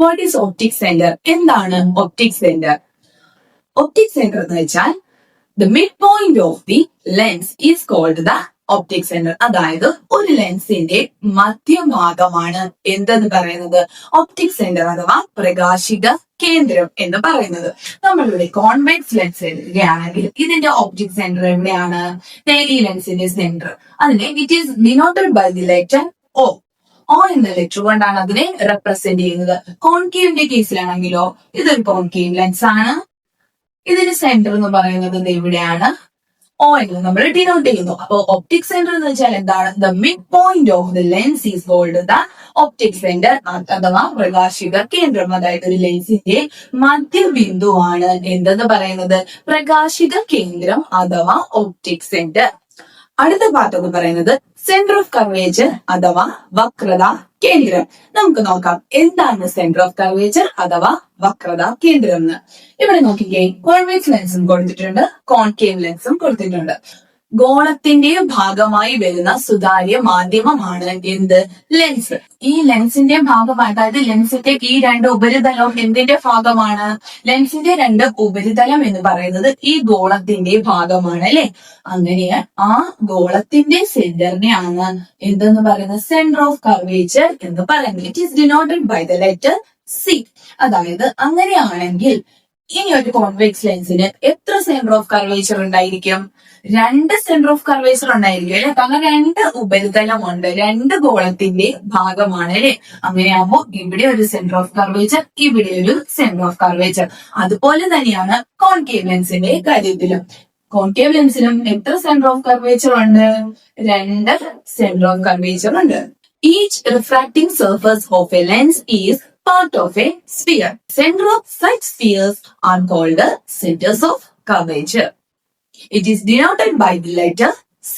What is optic centre? എന്താണ് optic centre? Optic centre എന്ന് വെച്ചാൽ the mid point of the lens is called the optic centre. അതായത് ഒരു ലെൻസിന്റെ മധ്യഭാഗമാണ് എന്തെന്ന് പറയുന്നത് ഒപ്റ്റിക് സെന്റർ അഥവാ പ്രകാശിക കേന്ദ്രം എന്ന് പറയുന്നത്. നമ്മളിവിടെ കോൺവെക്സ് ലെൻസ് എടുക്കുകയാണെങ്കിൽ ഇതിന്റെ ഒപ്റ്റിക് സെന്റർ എവിടെയാണ്? ഈ ലെൻസിന്റെ സെന്റർ അതിനെ it is denoted by the letter O. O എന്ന ലെറ്റർ കൊണ്ടാണ് അതിനെ റെപ്രസെന്റ് ചെയ്യുന്നത്. കോൺകേവിന്റെ കേസിലാണെങ്കിലോ ഇതൊരു കോൺകേവ് ലെൻസ് ആണ്. ഇതിന്റെ സെന്റർ എന്ന് പറയുന്നത് എവിടെയാണ്? O എന്ന് നമ്മൾ ഡിനോട്ട് ചെയ്യുന്നു. അപ്പൊ ഒപ്റ്റിക് സെന്റർ എന്ന് വെച്ചാൽ എന്താണ്? The mid point of the lens is called the optic centre അഥവാ പ്രകാശിക കേന്ദ്രം. അതായത് ഒരു ലെൻസിന്റെ മധ്യബിന്ദുവാണ് എന്തെന്ന് പറയുന്നത് പ്രകാശിക കേന്ദ്രം അഥവാ ഒപ്റ്റിക് സെന്റർ. അടുത്ത പാർട്ട് എന്ന് പറയുന്നത് സെന്റർ ഓഫ് കർവേച്ചർ അഥവാ വക്രത കേന്ദ്രം. നമുക്ക് നോക്കാം എന്താണ് സെന്റർ ഓഫ് കർവേച്ചർ അഥവാ വക്രത കേന്ദ്രം എന്ന്. ഇവിടെ നോക്കിക്കേ, കോൺവെക്സ് ലെൻസും കൊടുത്തിട്ടുണ്ട്, കോൺകേവ് ലെൻസും കൊടുത്തിട്ടുണ്ട്. ഗോളത്തിന്റെ ഭാഗമായി വരുന്ന സുതാര്യ മാധ്യമമാണ് എന്ത്? ലെൻസ്. ഈ ലെൻസിന്റെ ഭാഗമായി, അതായത് ലെൻസിന്റെ ഈ രണ്ട് ഉപരിതലവും എന്തിന്റെ ഭാഗമാണ്? ലെൻസിന്റെ രണ്ട് ഉപരിതലം എന്ന് പറയുന്നത് ഈ ഗോളത്തിന്റെ ഭാഗമാണ് അല്ലെ. അങ്ങനെ ആ ഗോളത്തിന്റെ സെന്ററിനെയാണ് എന്തെന്ന് പറയുന്നത്? സെന്റർ ഓഫ് കർവേച്ചർ എന്ന് പറയുന്നത്. It is denoted by the letter C. അതായത് അങ്ങനെയാണെങ്കിൽ ഇനി ഒരു കോൺവെക്സ് ലെൻസിന് എത്ര സെന്റർ ഓഫ് കർവേച്ചർ ഉണ്ടായിരിക്കും? രണ്ട് സെന്റർ ഓഫ് കർവേച്ചർ ഉണ്ടായിരിക്കും അല്ലെ. കാരണം രണ്ട് ഉപരിതലമുണ്ട്, രണ്ട് ഗോളത്തിന്റെ ഭാഗമാണ് അല്ലെ. അങ്ങനെയാകുമ്പോൾ ഇവിടെ ഒരു സെന്റർ ഓഫ് കർവേച്ചർ, ഇവിടെ ഒരു സെന്റർ ഓഫ് കർവേച്ചർ. അതുപോലെ തന്നെയാണ് കോൺകേവ് ലെൻസിന്റെ കാര്യത്തിലും. കോൺകേവ് ലെൻസിലും എത്ര സെന്റർ ഓഫ് കർവേച്ചർ ഉണ്ട്? രണ്ട് സെന്റർ ഓഫ് കർവേച്ചർ ഉണ്ട്. Each refracting surface of A lens is part of a sphere. Center of such spheres are called the centers of curvature. It is denoted by the letter C.